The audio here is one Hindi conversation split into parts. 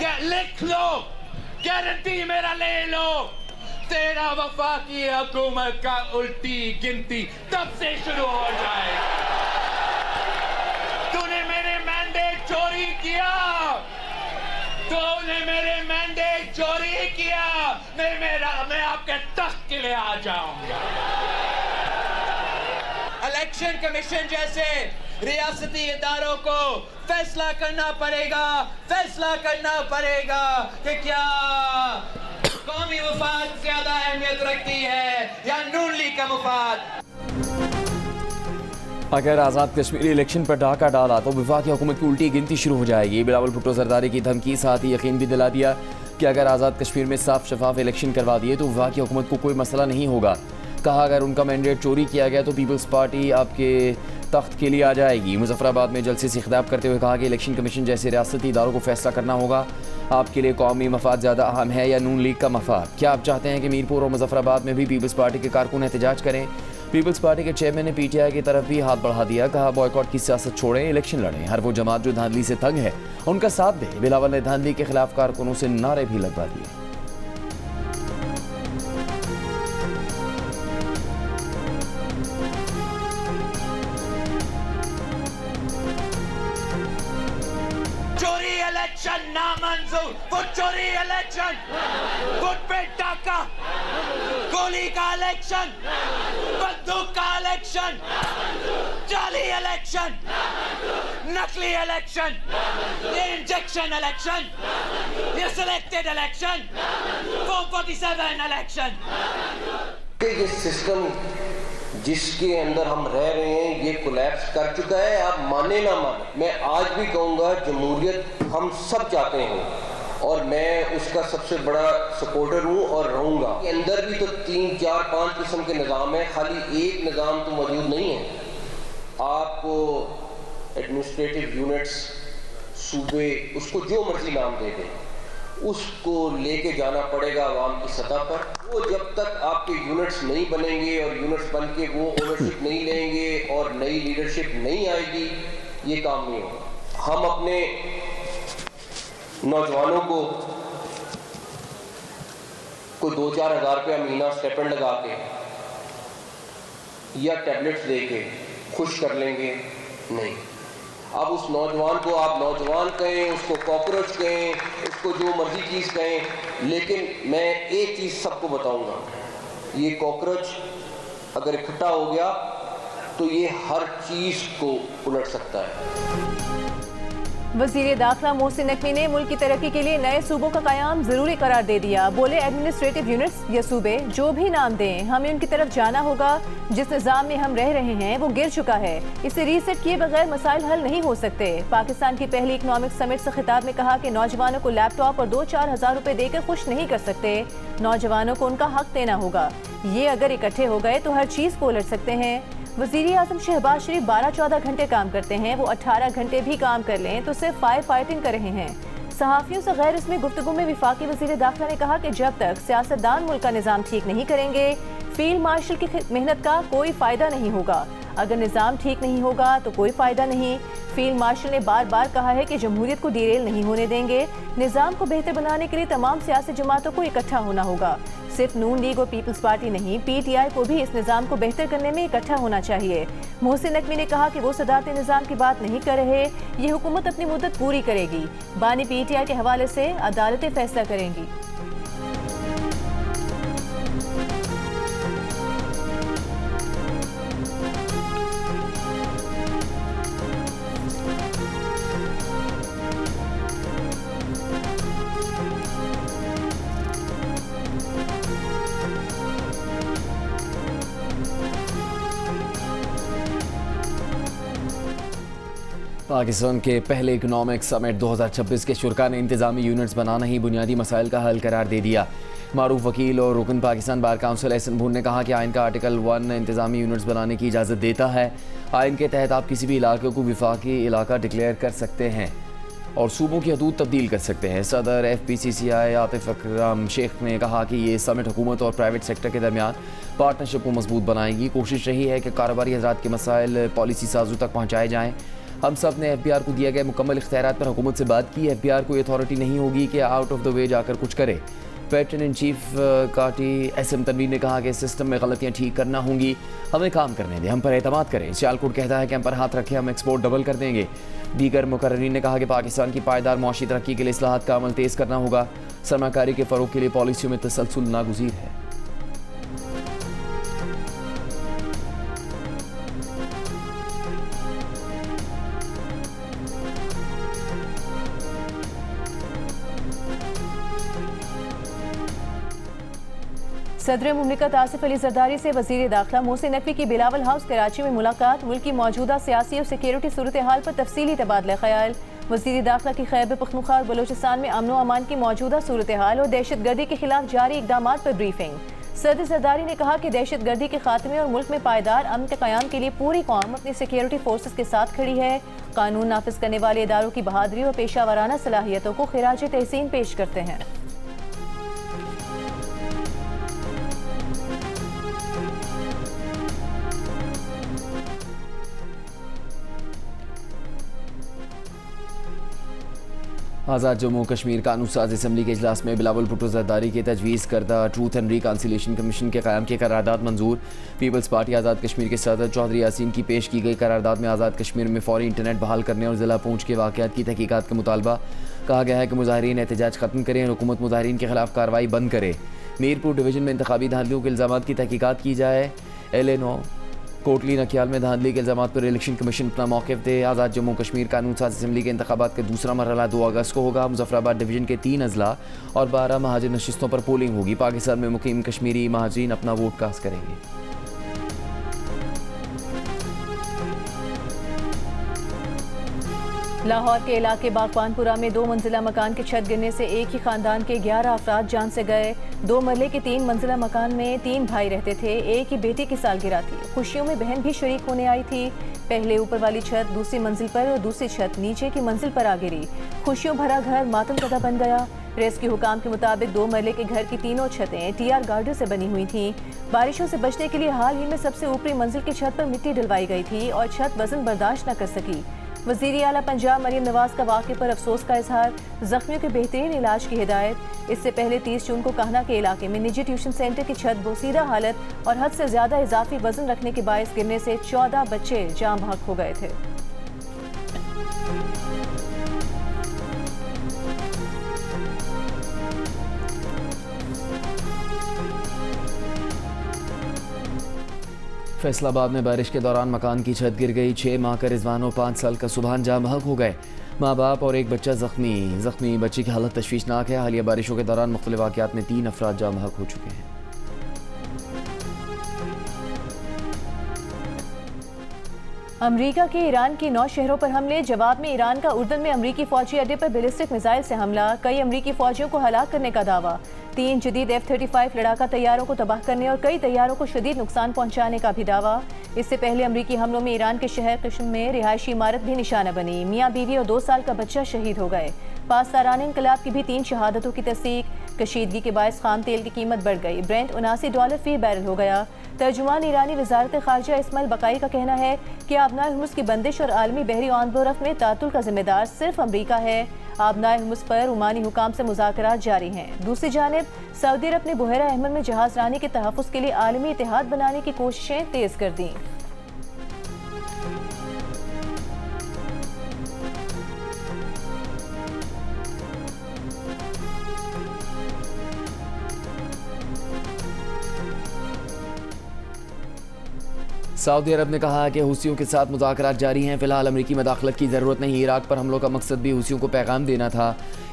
लिख लो, गारंटी मेरा ले लो। तेरा वफाकी हुकूमत का उल्टी गिनती तब से शुरू हो जाए। तूने मेरे मैंडेट चोरी किया, तूने मेरे मैंडेट चोरी किया। मैं आपके तख्त के लिए आ जाऊंगा। इलेक्शन कमीशन जैसे रियासती इदारों को फैसला करना पड़ेगा कि क्या कौमी मुफाद ज्यादा अहमियत रखती है या नून लीग का मुफाद। अगर आज़ाद कश्मीर इलेक्शन पर डाका डाला तो वफाकी हुकूमत की उल्टी गिनती शुरू हो जाएगी। बिलावल भुट्टो जरदारी की धमकी साथ ही यकीन भी दिला दिया कि अगर आज़ाद कश्मीर में साफ शफाफ इलेक्शन करवा दिए तो वफाकी हुकूमत को कोई मसला नहीं होगा। कहा अगर उनका मैंडेट चोरी किया गया तो पीपल्स पार्टी आपके तख्त के लिए आ जाएगी। मुजफ्फराबाद में जलसे से खिताब करते हुए कहा कि इलेक्शन कमीशन जैसे रियासती इदारों को फैसला करना होगा आपके लिए कौमी मफाद ज़्यादा अहम है या नून लीग का मफाद। क्या आप चाहते हैं कि मीरपुर और मुजफ्फराबाद में भी पीपल्स पार्टी के कारकुन एहतजाज करें? पीपल्स पार्टी के चेयरमैन ने PTI की तरफ भी हाथ बढ़ा दिया। कहा बॉयकॉट की सियासत छोड़ें, इलेक्शन लड़ें। हर वो जमात जो धांधली से तंग है उनका साथ दे। बिलावल ने धांधली के खिलाफ कारकुनों से नारे भी लगवा दिए। चोरी इलेक्शन नामंजूर, वो चोरी इलेक्शन, वोट पे डाका, गोली का इलेक्शन, बंदूक का इलेक्शन, जाली इलेक्शन, नकली इलेक्शन, ये इंजेक्शन इलेक्शन, ये सिलेक्टेड इलेक्शन, 447 इलेक्शन। ये सिस्टम जिसके अंदर हम रह रहे हैं ये कोलैप्स कर चुका है। आप माने ना माने, मैं आज भी कहूँगा जमहूरियत हम सब चाहते हैं और मैं उसका सबसे बड़ा सपोर्टर हूँ और रहूँगा। अंदर भी तो 3, 4, 5 किस्म के निज़ाम है, खाली एक निज़ाम तो मौजूद नहीं है। आपको एडमिनिस्ट्रेटिव यूनिट्स, सूबे, उसको जो मर्जी नाम दे दें, उसको लेके जाना पड़ेगा आवाम की सतह पर। वो जब तक आपके यूनिट्स नहीं बनेंगे और यूनिट्स बन के वो ओनरशिप नहीं लेंगे और नई लीडरशिप नहीं आएगी, ये काम नहीं होगा। हम अपने नौजवानों को कोई 2-4 हज़ार रुपया महीना स्टेपेंड लगा के या टैबलेट्स दे के खुश कर लेंगे, नहीं। अब उस नौजवान को आप नौजवान कहें, उसको कॉकरोच कहें, उसको जो मर्जी चीज़ कहें, लेकिन मैं एक चीज़ सबको बताऊंगा, ये कॉकरोच अगर इकट्ठा हो गया तो ये हर चीज़ को उलट सकता है। वज़ीर दाखिला मोहसिन नकवी ने मुल्क की तरक्की के लिए नए सूबों का क़याम ज़रूरी करार दे दिया। बोले एडमिनिस्ट्रेटिव यूनिट्स या सूबे जो भी नाम दें, हमें उनकी तरफ जाना होगा। जिस निज़ाम में हम रह रहे हैं वो गिर चुका है, इसे रीसेट किए बगैर मसाइल हल नहीं हो सकते। पाकिस्तान की पहली इकनॉमिक समिट से खिताब में कहा कि नौजवानों को लैपटॉप और 2-4 हज़ार रुपये देकर खुश नहीं कर सकते। नौजवानों को उनका हक देना होगा। ये अगर इकट्ठे हो गए तो हर चीज़ को उलट सकते हैं। वज़ीर आज़म शहबाज शरीफ 12-14 घंटे काम करते हैं, वो 18 घंटे भी काम कर लें तो सिर्फ फायर फाइटिंग कर रहे हैं। सहाफ़ियों से गैर इसमें गुफ्तगू में वफाकी वज़ीर दाखिला ने कहा कि जब तक सियासतदान मुल्क का निज़ाम ठीक नहीं करेंगे, फील्ड मार्शल की मेहनत का कोई फ़ायदा नहीं होगा। अगर निज़ाम ठीक नहीं होगा तो कोई फ़ायदा नहीं। फील्ड मार्शल ने बार बार कहा है कि जमहूरियत को डिरेल नहीं होने देंगे। निज़ाम को बेहतर बनाने के लिए तमाम सियासी जमातों को इकट्ठा होना होगा। सिर्फ नून लीग और पीपल्स पार्टी नहीं, PTI को भी इस निज़ाम को बेहतर करने में इकट्ठा होना चाहिए। मोहसिन नकवी ने कहा कि वो सदारती निज़ाम की बात नहीं कर रहे, ये हुकूमत अपनी मुद्दत पूरी करेगी। बानी PTI के हवाले से अदालतें फैसला करेंगी। पाकिस्तान के पहले इकनॉमिक समिट 2026 के शुरा ने इंतज़ामी यूनिट्स बनाना ही बुनियादी मसाइल का हल करार दे दिया। मारूफ वकील और रुकन पाकिस्तान बार काउंसिल एहसन भून ने कहा कि आइन का आर्टिकल 1 इंतज़ामी यूनिट्स बनाने की इजाज़त देता है। आइन के तहत आप किसी भी इलाके को विफाकी इलाका डिक्लेयर कर सकते हैं और सूबों की हदूद तब्दील कर सकते हैं। सदर FPCCI आतिफ अकरम शेख ने कहा कि ये समिट हुकूमत और प्राइवेट सेक्टर के दरमियान पार्टनरशिप को मजबूत बनाएगी। कोशिश रही है कि कारोबारी हजरात के मसाइल पॉलिसी साजों तक पहुँचाए जाएँ। हम सब ने FBR को दिया गया मुकम्मल इख्तियारात पर हुकूमत से बात की। FBR को अथॉरिटी नहीं होगी कि आउट ऑफ द वे जाकर कुछ करे। पैटर्न इन चीफ काटी SM तनवीर ने कहा कि सिस्टम में गलतियाँ ठीक करना होंगी, हमें काम करने दें, हम पर एतमाद करें। सियालकोट कहता है कि हम पर हाथ रखें, हम एक्सपोर्ट डबल कर देंगे। दीगर मुकर्रीन ने कहा कि पाकिस्तान की पायदार मुआशी तरक्की के लिए इस्लाहात का अमल तेज़ करना होगा। सरमाकारी के फ़रोग के लिए पॉलिसियों में तसलसल नागुज़ीर है। सदर मुमलिकत आसिफ अली जरदारी से वज़ीर दाखिला मोहसिन नकवी की बिलावल हाउस कराची में मुलाकात। मुल्क की मौजूदा सियासी और सिक्योरिटी सूरत हाल पर तफसीली तबादला ख्याल। वज़ीर दाखिला की खैबर पख्तूनख्वा और बलोचिस्तान में अमन व अमान की मौजूदा सूरत हाल और दहशत गर्दी के खिलाफ जारी इकदाम पर ब्रीफिंग। सदर जरदारी ने कहा कि दहशत गर्दी के खात्मे और मुल्क में पायदार अमन के क़याम के लिए पूरी कौम अपनी सिक्योरिटी फोर्सेस के साथ खड़ी है। कानून नाफिज करने वाले इदारों की बहादुरी और पेशा वाराना सलाहियतों को खिराज तहसीन पेश करते हैं। आज़ाद जम्मू कश्मीर कानून साज असम्बली के इजलास में बिलावल भुट्टो जरदारी के तजवीज़ करदा ट्रूथ एंड रिकन्सिलिएशन कमीशन के क़याम की करारदाद मंजूर। पीपल्स पार्टी आज़ाद कश्मीर के सदर चौधरी यासीन की पेश की गई करारदाद में आज़ाद कश्मीर में फौरी इंटरनेट बहाल करने और ज़िला पूंछ के वाक़यात की तहकीकात का मुतालबा। कहा गया है कि मुजाहिरीन एहतजाज ख़त्म करें और हुकूमत मुजाहिरीन के खिलाफ कार्रवाई बंद करे। मीरपुर डिवीज़न में इंतखाबी धांधलियों के इल्ज़ाम की तहकीकात की जाए। LA9 कोटली नकियाल में धांधली के इल्ज़ाम पर इलेक्शन कमीशन अपना मौक़िफ़ दे। आज़ाद जम्मू कश्मीर कानून साज असम्बली के इंतखाबात का दूसरा मरहला 2 अगस्त को होगा। मुजफ्फराबाद डिवीज़न के 3 अजला और 12 महाजिर नशिस्तों पर पोलिंग होगी। पाकिस्तान में मुकीम कश्मीरी महाजिरीन अपना वोट कास्ट करेंगे। लाहौर के इलाके बागबानपुरा में 2 मंजिला मकान की छत गिरने से एक ही खानदान के 11 अफराद जान से गए। 2 मरले के 3 मंजिला मकान में 3 भाई रहते थे। एक ही बेटी की सालगिरह थी। खुशियों में बहन भी शरीक होने आई थी। पहले ऊपर वाली छत दूसरी मंजिल पर और दूसरी छत नीचे की मंजिल पर आ गिरी। खुशियों भरा घर मातमकदा बन गया। रेस्क्यू हुकाम के मुताबिक 2 मरले के घर की तीनों छतें TR गार्डर से बनी हुई थीं। बारिशों से बचने के लिए हाल ही में सबसे ऊपरी मंजिल की छत पर मिट्टी डलवाई गई थी और छत वजन बर्दाश्त न कर सकी। वज़ीर आला पंजाब मरीम नवाज का वाक़े पर अफसोस का इजहार। जख्मियों के बेहतरीन इलाज की हिदायत। इससे पहले 30 जून को काहना के इलाके में निजी ट्यूशन सेंटर की छत बोसीदा हालत और हद से ज़्यादा इजाफी वजन रखने के बायस गिरने से 14 बच्चे जाम बहक हो गए थे। फैसलाबाद में बारिश के दौरान मकान की छत गिर गई। 6 माह का रिजवान और 5 साल का सुबहान जाम बहक हो गए। माँ बाप और एक बच्चा जख्मी बच्चे की हालत तशवीशनाक है। हालिया बारिशों के दौरान मुख्तलिफ वाक़यात में 3 अफराद जाम बहक हो चुके हैं। अमरीका के ईरान की 9 शहरों पर हमले। जवाब में ईरान का उर्दन में अमरीकी फौजी अड्डे पर बैलिस्टिक मिसाइल से हमला। कई अमरीकी फौजियों को हलाक करने का दावा। 3 जदीद F-35 लड़ाका तैयारों को तबाह करने और कई तैयारों को शदीद नुकसान पहुंचाने का भी दावा। इससे पहले अमरीकी हमलों में ईरान के शहर किश्म में रिहायशी इमारत भी निशाना बनी। मियाँ बीवी और 2 साल का बच्चा शहीद हो गए। पासदारान इनकलाब की भी 3 शहादतों की तस्दीक। कशीदगी के बायस खाम तेल की कीमत बढ़ गई। ब्रेंट $79 फी बैरल हो गया। तर्जुमान ईरानी वजारत खारजा इस्माइल बकाई का कहना है कि आबनाए हुर्मुज़ की बंदिश और आलमी बहरी आंदोलरफ में तातुल का जिम्मेदार सिर्फ अमरीका है। आबनाए हुर्मुज़ पर ओमानी हुकाम से मुज़ाकरात जारी हैं। दूसरी जानिब सऊदी अरब ने बुहैरा अहमर में जहाज रानी के तहफ़्फ़ुज़ के लिए आलमी इत्तेहाद बनाने की कोशिशें तेज़ कर दी। सऊदी अरब ने कहा कि हुसियों के साथ मुज़ाकरात जारी हैं। फ़िलहाल अमरीकी मदाखलत की ज़रूरत नहीं। इराक़ पर हमलों का मकसद भी हुसियों को पैगाम देना था।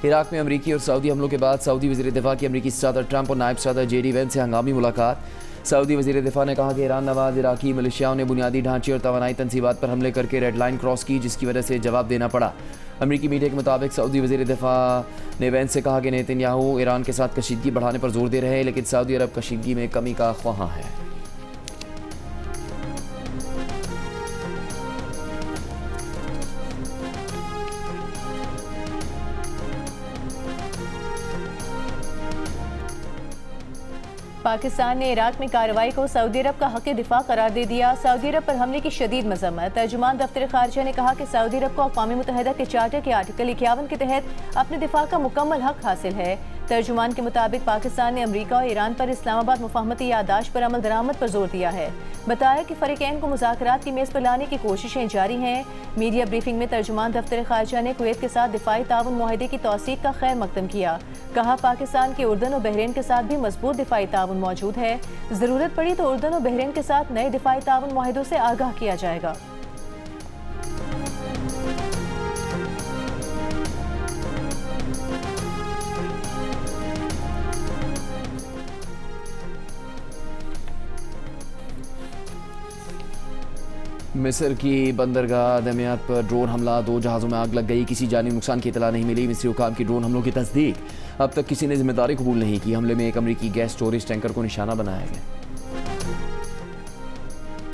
इराक़ में अमरीकी और सऊदी हमलों के बाद सऊदी वज़ीर दिफ़ा की अमरीकी सदर ट्रंप और नायब सदर JD वैंस से हंगामी मुलाकात। सऊदी वज़ीर दिफ़ा ने कहा कि ईरान नवाज इराक़ी मिलिशियाओं ने बुनियादी ढांचे और तवानाई तनसीबात पर हमले करके रेड लाइन क्रॉस की, जिसकी वजह से जवाब देना पड़ा। अमरीकी मीडिया के मुताबिक सऊदी वज़ीर दिफ़ा ने वैंस से कहा कि नेतन्याहू ईरान के साथ कशीदगी बढ़ाने पर जोर दे रहे हैं, लेकिन सऊदी अरब कशीदगी में कमी का ख्वाहां है। पाकिस्तान ने इराक में कार्रवाई को सऊदी अरब का हक़ दिफा करार दे दिया। सऊदी अरब पर हमले की शदीद मजम्मत। तर्जुमान दफ्तर खारजा ने कहा कि सऊदी अरब को अक़वाम मुत्तहिदा के चार्टर के आर्टिकल 51 के तहत अपने दिफा का मुकम्मल हक हासिल है। तर्जुमान के मुताबिक पाकिस्तान ने अमरीका और ईरान पर इस्लामाबाद मुफाहमती याददाश्त पर अमल दरामद पर जोर दिया है। बताया कि फरीकैन को मुज़ाकरात की मेज़ पर लाने की कोशिशें जारी हैं। मीडिया ब्रीफिंग में तर्जुमान दफ्तर खारजा ने कुवैत के साथ दिफाई ताउन मुआहदे की तौसीक का खैर मकदम किया। कहा पाकिस्तान के उर्दन और बहरीन के साथ भी मजबूत दिफाई ताउन मौजूद है। ज़रूरत पड़ी तो उर्दन और बहरीन के साथ नए दिफाई ताउन मुआहदों से आगाह किया जाएगा। मिस्र की बंदरगाह दमियात पर ड्रोन हमला, 2 जहाज़ों में आग लग गई, किसी जानी नुकसान की इतला नहीं मिली। मिस्री हुकाम की ड्रोन हमलों की तस्दीक, अब तक किसी ने जिम्मेदारी कबूल नहीं की। हमले में एक अमरीकी गैस स्टोरेज टैंकर को निशाना बनाया गया।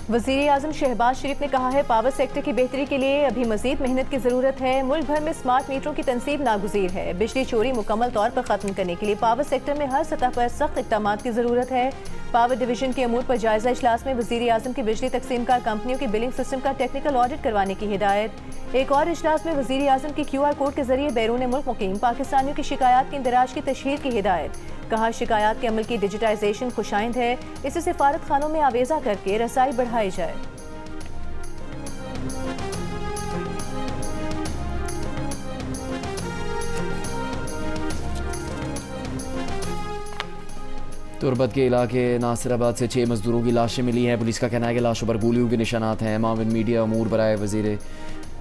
वज़ीर आज़म शहबाज शरीफ ने कहा है पावर सेक्टर की बेहतरी के लिए अभी मजीद मेहनत की ज़रूरत है। मुल्क भर में स्मार्ट मीटरों की तनसीब नागुज़ीर है। बिजली चोरी मुकम्मल तौर पर ख़त्म करने के लिए पावर सेक्टर में हर सतह पर सख्त इक़दामात की ज़रूरत है। पावर डिवीजन के अमूर पर जायजा इजलास में वज़ीर आज़म की बिजली तकसीमकार कंपनियों की बिलिंग सिस्टम का टेक्निकल ऑडिट करवाने की हिदायत। एक और इजलास में वज़ीर आज़म की QR कोड के जरिए बैरून मुल्क मुकीम पाकिस्तानियों की शिकायत के इंदराज की तशहीर की हिदायत। कहा शिकायत के अमल की डिजिटाइजेशन खुशाइंद है, इसे सिफारत खानों में आवेजा करके रसाई बढ़ाई जाए। तुरबत के इलाके नासिराबाद से 6 मजदूरों की लाशें मिली हैं। पुलिस का कहना है कि लाशों पर गोलियों के निशानात हैं। माविन मीडिया अमूर बराए वज़ीर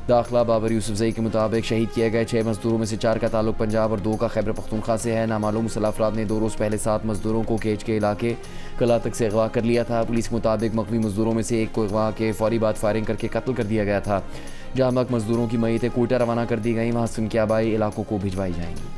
दाखिला बाबर यूसुफजई के मुताबिक शहीद किए गए 6 मजदूरों में से 4 का ताल्लुक पंजाब और 2 का खैबर पख्तूनख्वा से है। नामालूम मुसल्लह अफराद ने 2 रोज़ पहले 7 मजदूरों को केज के इलाके कला तक से अगवा कर लिया था। पुलिस के मुताबिक मकवी मजदूरों में से एक को अगवा के फौरी बाद फायरिंग करके कत्ल कर दिया गया था। जहाँ मक मजदूरों की मयतें कोयटा रवाना कर दी गई, वहाँ से उनके आबाई इलाकों को भिजवाई जाएंगी।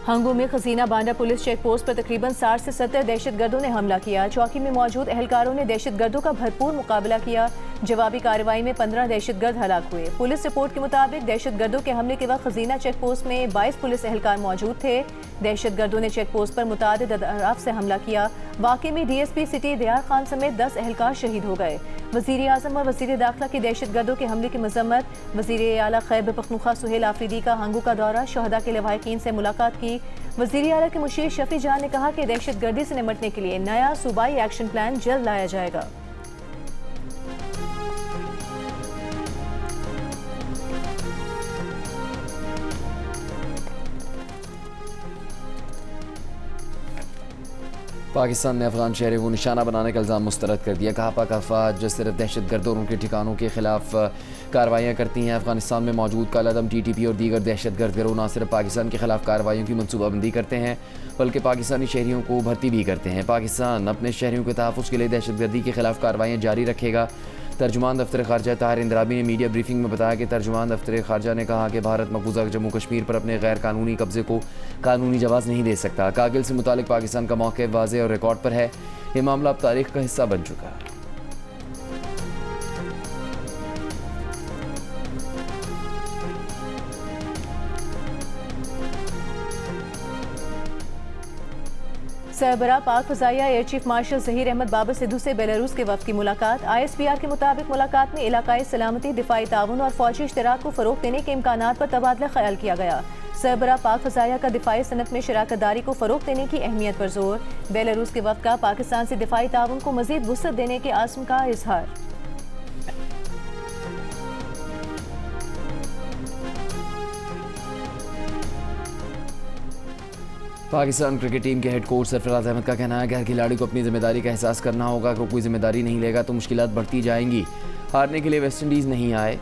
हंगू में खजीना बांडा पुलिस चेक पोस्ट पर तकरीबन 60 से 70 दहशतगर्दों ने हमला किया। चौकी में मौजूद एहलकारों ने दहशतगर्दों का भरपूर मुकाबला किया। जवाबी कार्रवाई में 15 दहशतगर्द हलाक हुए। पुलिस रिपोर्ट के मुताबिक दहशतगर्दों के हमले के वक्त खजीना चेक पोस्ट में 22 पुलिस एहलकार मौजूद थे। दहशतगर्दों ने चेक पोस्ट पर मुतादिद अतराफ से हमला किया। वाक़े में DSP सिटी दियार खान समेत 10 एहलकार शहीद हो गए। वज़ीर आज़म और वज़ीर दाखिला की दहशतगर्दों के हमले की मजम्मत। वज़ीर आला खैबर पख्तूनख्वा सुहेल आफरीदी का हंगू का दौरा, शहदा के लवाहिकीन से मुलाकात की। वज़ीर आला के मुशीर शफी जान ने कहा कि दहशतगर्दी से निपटने के लिए नया सूबाई एक्शन प्लान जल्द लाया जाएगा। पाकिस्तान ने अफगान शहरों को निशाना बनाने का इल्ज़ाम मुस्तरद कर दिया। कहा पाक अफवाज सिर्फ दहशतगर्द और उनके ठिकानों के खिलाफ कार्रवाइयाँ करती हैं। अफगानिस्तान में मौजूद कालादम TTP और दीगर दहशतगर्द गिरोह न सिर्फ पाकिस्तान के खिलाफ कार्रवाइयों की मनसूबाबंदी करते हैं बल्कि पाकिस्तानी शहरियों को भर्ती भी करते हैं। पाकिस्तान अपने शहरियों के तहफ़्फ़ुज़ के लिए दहशतगर्दी के खिलाफ कार्रवाइयाँ जारी रखेगा। तर्जुमान दफ्तर खारजा ताहिर इंदराबी ने मीडिया ब्रीफिंग में बताया कि तर्जुमान दफ्तर खारजा ने कहा कि भारत मकबूजा जम्मू कश्मीर पर अपने गैर कानूनी कब्जे को कानूनी जवाज़ नहीं दे सकता। कारगिल से मुतालिक पाकिस्तान का मौक़िफ़ वाज़ेह और रिकॉर्ड पर है। ये मामला अब तारीख़ का हिस्सा बन चुका है। सरबराह पाक फ़ज़ाइया air chief marshal Zaheer Ahmed Babar Sidhu से बेलारूस के वफ़द की मुलाकात। ISPR के मुताबिक मुलाकात में इलाकाई सलामती, दिफाई ताउन और फ़ौजी इश्तराक को फ़रोग़ देने के इम्कानात पर तबादला ख्याल किया गया। सरबराह पाक फ़ज़ाइया का दिफाई सनत में शराकत दारी को फ़रोग़ देने की अहमियत पर जोर। बेलारूस के वफ़द का पाकिस्तान से दिफाई ताउन को मज़ीद वुसअत देने के आज़म का इजहार। पाकिस्तान क्रिकेट टीम के हेड कोच सरफराज अहमद का कहना है कि हर खिलाड़ी को अपनी जिम्मेदारी का एहसास करना होगा। अगर कोई जिम्मेदारी नहीं लेगा तो मुश्किलात बढ़ती जाएंगी। हारने के लिए वेस्ट इंडीज़ नहीं आए,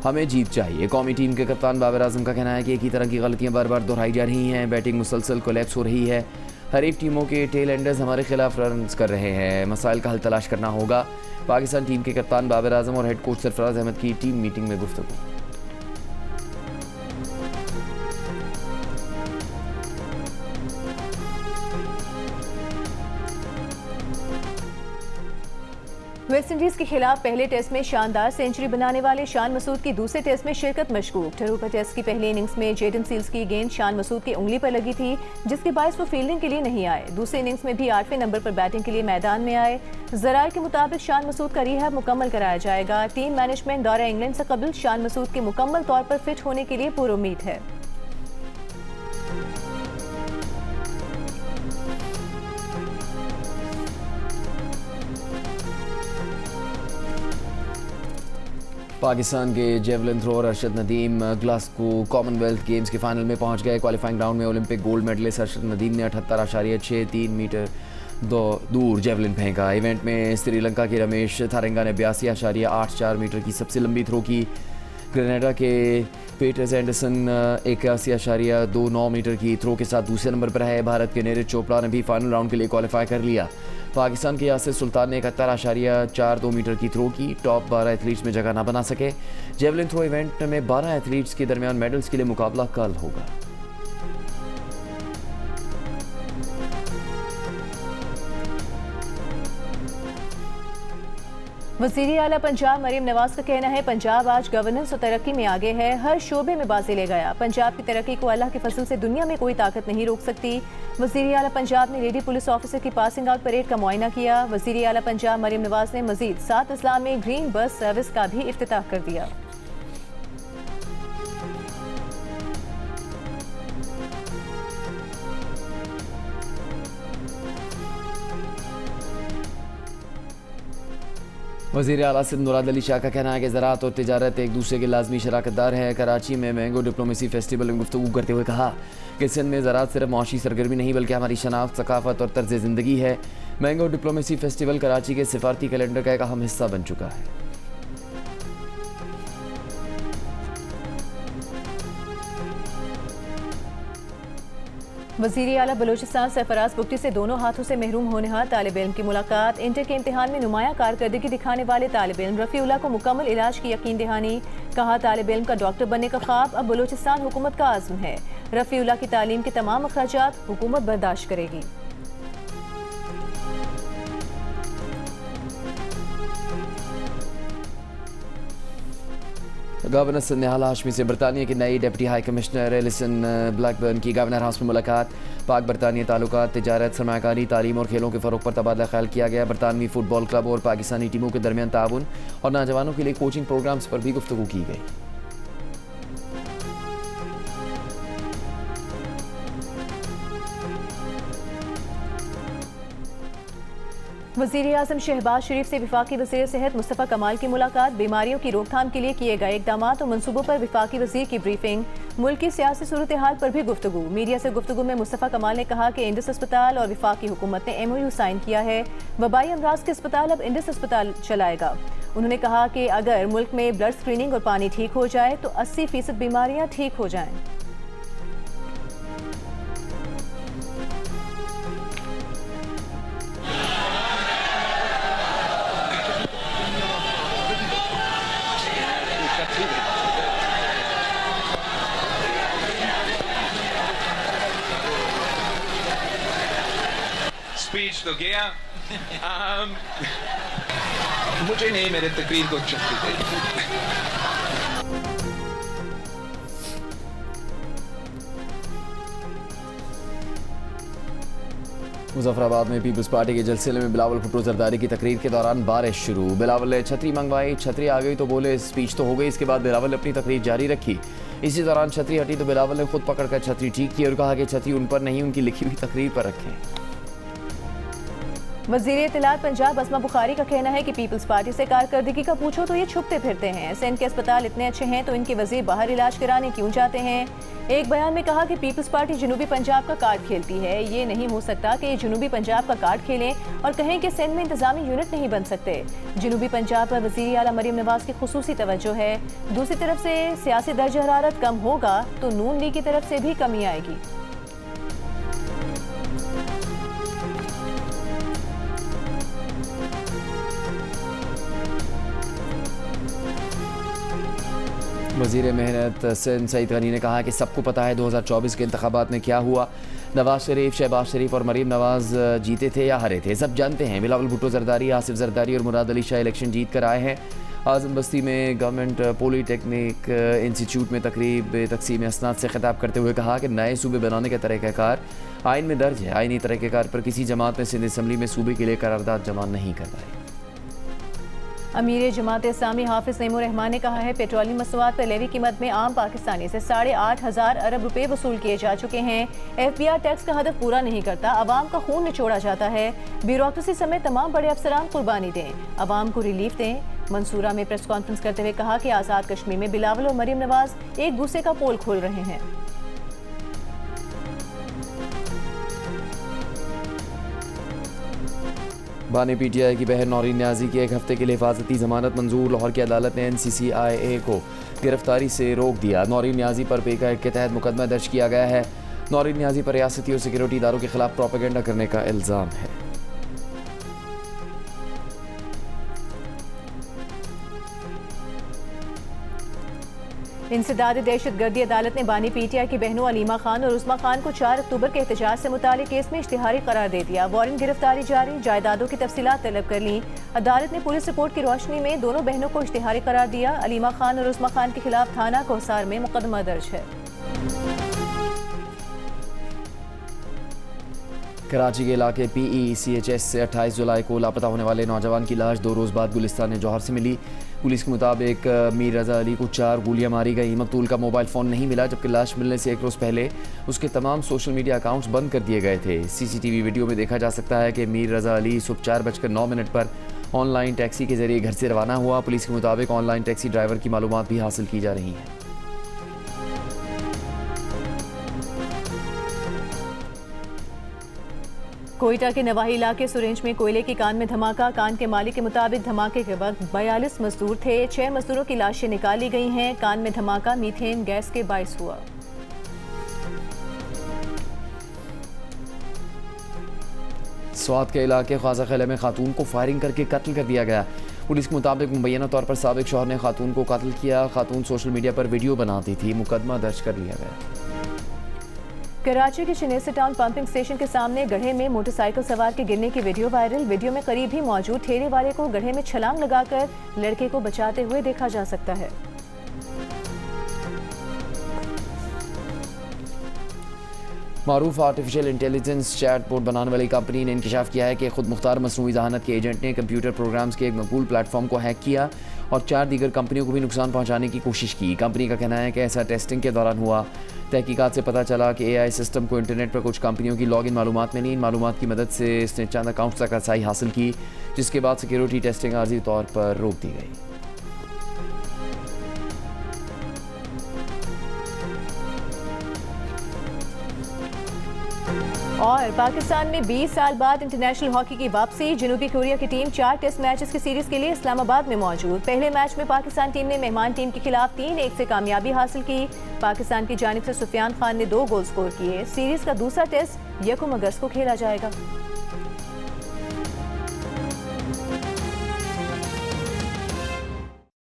हमें जीत चाहिए। कौमी टीम के कप्तान बाबर आजम का कहना है कि एक ही तरह की गलतियां बार बार दोहराई जा रही हैं। बैटिंग मुसलसल कोलैप्स हो रही है। हरीफ टीमों के टेल एंडर्स हमारे खिलाफ रन कर रहे हैं। मसाइल का हल तलाश करना होगा। पाकिस्तान टीम के कप्तान बाबर आजम और हेड कोच सरफराज अहमद की टीम मीटिंग में गुफ्तगू। वेस्टइंडीज के खिलाफ पहले टेस्ट में शानदार सेंचुरी बनाने वाले शान मसूद की दूसरे टेस्ट में शिरकत मशकूक। ठरूपा टेस्ट की पहली इनिंग्स में जेडन सील्स की गेंद शान मसूद की उंगली पर लगी थी, जिसके बायस वो फील्डिंग के लिए नहीं आए। दूसरे इनिंग्स में भी 8वें नंबर पर बैटिंग के लिए मैदान में आए। जराये के मुताबिक शान मसूद का रिहैब मुकम्मल कराया जाएगा। टीम मैनेजमेंट दौरा इंग्लैंड से कबल शान मसूद के मुकम्मल तौर पर फिट होने के लिए पुरुम्मीद है। पाकिस्तान के javelin thrower Arshad Nadeem Glasgow Commonwealth Games के फाइनल में पहुंच गए। क्वालिफाइंग राउंड में Olympic gold medallist Arshad Nadeem ने 78.63 मीटर दूर जेवलिन फेंका। इवेंट में श्रीलंका के रमेश थारंगा ने 82.84 मीटर की सबसे लंबी थ्रो की। ग्रेनेडा के पीटर्स एंडरसन 81.29 मीटर की थ्रो के साथ दूसरे नंबर पर है। भारत के नीरज चोपड़ा ने भी फाइनल राउंड के लिए क्वालिफाई कर लिया। पाकिस्तान के यासिर सुल्तान ने 71.42 मीटर की थ्रो की। टॉप 12 एथलीट्स में जगह ना बना सके। जेवलिन थ्रो इवेंट में 12 एथलीट्स के दरमियान मेडल्स के लिए मुकाबला कल होगा। वज़ीर आला पंजाब मरीम नवाज का कहना है पंजाब आज गवर्नेंस और तरक्की में आगे है, हर शोबे में बाजी ले गया। पंजाब की तरक्की को अल्लाह के फजल से दुनिया में कोई ताकत नहीं रोक सकती। वज़ीर आला पंजाब ने लेडी पुलिस ऑफिसर की पासिंग आउट परेड का मुआयना किया। वज़ीर आला पंजाब मरीम नवाज ने मजीद 7 अजला में ग्रीन बस सर्विस का भी इफ्तिताह कर दिया। वज़ीर आला सिंध मुराद अली शाह का कहना है कि ज़राअत और तिजारत एक दूसरे के लाजमी शराकतदार है। कराची में मैंगो डिप्लोमेसी फेस्टिवल में गुफ्तगू करते हुए कहा कि सिंध में ज़राअत सिर्फ माशी सरगर्मी नहीं बल्कि हमारी शनाख्त, सकाफत और तर्ज ज़िंदगी है। मैंगो डिप्लोमेसी फेस्टिवल कराची के सिफारती कैलेंडर का एक अहम हिस्सा बन चुका है। वज़ीर आला बलूचिस्तान सरफराज बुगटी से दोनों हाथों से महरूम होनहार तालिब इल्म की मुलाकात। इंटर के इम्तिहान में नुमाया कारकर्दगी दिखाने वाले तालिब इल्म रफ़ीउल्लाह को मुकम्मल इलाज की यकीन दहानी। कहा तालिब इल्म का डॉक्टर बनने का ख्वाब अब बलूचिस्तान हुकूमत का आज़म है। रफ़ीउल्लाह की तालीम के तमाम अखराजात हुकूमत बर्दाश्त करेगी। गवर्नर सन्याल हाशमी से बरतानिया की नई deputy high commissioner Alison Blackburn की गवर्नर हाउस में मुलाकात। पाक बरतानिया ताल्लुकात, तिजारत, सरमायाकारी, तालीम और खेलों के फ़रोग पर तबादला ख्याल किया गया। बरतानवी फुटबॉल क्लब और पाकिस्तानी टीमों के दरमियान ताउन और नौजवानों के लिए कोचिंग प्रोग्राम्स पर भी गुफ्तगू की गई। वज़ीर आज़म शहबाज शरीफ से वफाकी वज़ीर सेहत मुस्तफ़ा कमाल की मुलाकात। बीमारियों की रोकथाम के लिए किए गए इक़दाम और मनसूबों पर वफाकी वज़ीर की ब्रीफिंग। मुल्क की सियासी सूरत हाल पर भी गुफ्तगू। मीडिया से गुफ्तगू में मुस्तफ़ा कमाल ने कहा कि इंडस अस्पताल और वफाकी हुकूमत ने MOU साइन किया है। वबाई अमराज के अस्पताल अब इंडस अस्पताल चलाएगा। उन्होंने कहा कि अगर मुल्क में ब्लड स्क्रीनिंग और पानी ठीक हो जाए तो 80% बीमारियाँ ठीक हो जाएँ। स्पीच तो गया। मुझे नहीं, मेरे तकरीर को चुप्पी दे। मुजफ्फराबाद में पीपल्स पार्टी के जलसे में बिलावल भुट्टो जरदारी की तकरीर के दौरान बारिश शुरू। बिलावल ने छतरी मंगवाई, छतरी आ गई तो बोले स्पीच तो हो गई। इसके बाद बिलावल ने अपनी तकरीर जारी रखी। इसी दौरान छतरी हटी तो बिलावल ने खुद पकड़कर छतरी ठीक की और कहा कि छतरी उन पर नहीं उनकी लिखी हुई तकरीर पर रखें। वज़ीर इत्तलात पंजाब अस्मा बुखारी का कहना है कि पीपल्स पार्टी से कारकर्दगी का पूछो तो ये छुपते फिरते हैं। सिंध के अस्पताल इतने अच्छे हैं तो इनके वज़ीर बाहर इलाज कराने क्यों जाते हैं। एक बयान में कहा कि पीपल्स पार्टी जनूबी पंजाब का कार्ड खेलती है। ये नहीं हो सकता कि ये जनूबी पंजाब का कार्ड खेलें और कहें कि सिंध में इंतजामी यूनिट नहीं बन सकते। जनूबी पंजाब पर वज़ीर आला मरीम नवाज की खुसूसी तवज्जो है। दूसरी तरफ से सियासी दर्ज हरारत कम होगा तो नून लीग की तरफ से भी कमी आएगी। वज़ीर मेहनत सिंध सईद गनी ने कहा कि सबको पता है 2024 के इंतखाबात में क्या हुआ। नवाज शरीफ, शहबाज शरीफ और मरीम नवाज जीते थे या हारे थे, सब जानते हैं। बिलावल भुट्टो जरदारी, आसिफ जरदारी और मुराद अली शाह इलेक्शन जीत कर आए हैं। आजम बस्ती में गवर्नमेंट पॉलीटेक्निक इंस्टीट्यूट में तकरीब तकसीम असनाद से खिताब करते हुए कहा कि नए सूबे बनाने का तरीक़ाकार आइन में दर्ज है। आइनी तरीक़ाकार पर किसी जमात ने सिंध असम्बली में सूबे के लिए करारदाद जमा नहीं करवाई। अमीर जमात इस्लामी हाफिज नईमुर रहमान ने कहा है पेट्रोलियम मसनूआत पर लेवी कीमत में आम पाकिस्तानी से 8,500 अरब रुपए वसूल किए जा चुके हैं। FBI टैक्स का हदफ पूरा नहीं करता, अवाम का खून निचोड़ा जाता है। ब्यूरोक्रेसी समेत तमाम बड़े अफसरान कुर्बानी दें, अवाम को रिलीफ दें। मंसूरा में प्रेस कॉन्फ्रेंस करते हुए कहा कि आज़ाद कश्मीर में बिलावल और मरीम नवाज एक दूसरे का पोल खोल रहे हैं। बानी PTI की बहन नौरीन न्याजी की 1 हफ्ते के लिए हिफाजती जमानत मंजूर। लाहौर की अदालत ने NCCIA को गिरफ्तारी से रोक दिया। नौरीन न्याजी पर पेका एक्ट के तहत मुकदमा दर्ज किया गया है। नौरीन न्याजी पर रियासती और सिक्योरिटी इदारों के खिलाफ प्रोपेगेंडा करने का इल्ज़ाम है। इंसदाद दहशतगर्दी अदालत ने बानी PTI की बहनों अलीमा खान और उस्मा खान को 4 अक्टूबर के एहतजाज से मुतालिक केस में इश्तिहारी करार दे दिया। वारंट गिरफ्तारी जारी, जायदादों की तफसीलात तलब कर ली। अदालत ने पुलिस रिपोर्ट की रोशनी में दोनों बहनों को इश्तिहारी करार दिया। अलीमा खान और उस्मा खान के खिलाफ थाना कोहसार में मुकदमा दर्ज है। कराची के इलाके PECHS से 28 जुलाई को लापता होने वाले नौजवान की लाश 2 रोज़ बाद गुलिस्तान जौहर से मिली। पुलिस के मुताबिक मीर रजा अली को 4 गोलियां मारी गई। मकतूल का मोबाइल फ़ोन नहीं मिला, जबकि लाश मिलने से 1 रोज़ पहले उसके तमाम सोशल मीडिया अकाउंट्स बंद कर दिए गए थे। CCTV वीडियो में देखा जा सकता है कि मीर रजा अली सुबह 4:09 पर ऑनलाइन टैक्सी के जरिए घर से रवाना हुआ। पुलिस के मुताबिक ऑनलाइन टैक्सी ड्राइवर की मालूमात भी हासिल की जा रही हैं। कोयटा के नवाही इलाके सुरेंज में कोयले की कान में धमाका। कान के मालिक के मुताबिक धमाके के वक्त 42 मजदूर थे। 6 मजदूरों की लाशें निकाली गई हैं। कान में धमाका मीथेन गैस के बायस हुआ। स्वात के इलाके ख्वाजा खैला में खातून को फायरिंग करके कत्ल कर दिया गया। पुलिस के मुताबिक मुबैना तौर पर साबिक शौहर ने खातून को कत्ल किया। खातून सोशल मीडिया पर वीडियो बनाती थी। मुकदमा दर्ज कर लिया गया। कराची के चिनेसी टाउन पंपिंग स्टेशन के सामने गड्ढे में मोटरसाइकिल सवार के गिरने की वीडियो वायरल। वीडियो में करीब ही मौजूद ठेले वाले को गड्ढे में छलांग लगाकर लड़के को बचाते हुए देखा जा सकता है। मारूफ आर्टिफिशियल इंटेलिजेंस चैट बोर्ड बनाने वाली कंपनी ने इंकशाफ किया है कि खुद मुख्तार मसनूई जहानत के एजेंट ने कंप्यूटर प्रोग्राम्स के एक मकबूल प्लेटफॉर्म को हैक किया और 4 दीगर कंपनियों को भी नुकसान पहुंचाने की कोशिश की। कंपनी का कहना है कि ऐसा टेस्टिंग के दौरान हुआ। तहकीकात से पता चला कि AI सिस्टम को इंटरनेट पर कुछ कंपनियों की लॉगिन मालूमात मिली। इन मालूमात की मदद से इसने चंद अकाउंट्स तक रसाई हासिल की, जिसके बाद सिक्योरिटी टेस्टिंग आर्जी तौर पर रोक दी गई। और पाकिस्तान में 20 साल बाद इंटरनेशनल हॉकी की वापसी। जनूबी कोरिया की टीम 4 टेस्ट मैचेस की सीरीज के लिए इस्लामाबाद में मौजूद। पहले मैच में पाकिस्तान टीम ने मेहमान टीम के खिलाफ 3-1 से कामयाबी हासिल की। पाकिस्तान की जानिब से सुफियान खान ने 2 गोल स्कोर किए। सीरीज का दूसरा टेस्ट 1 अगस्त को खेला जाएगा।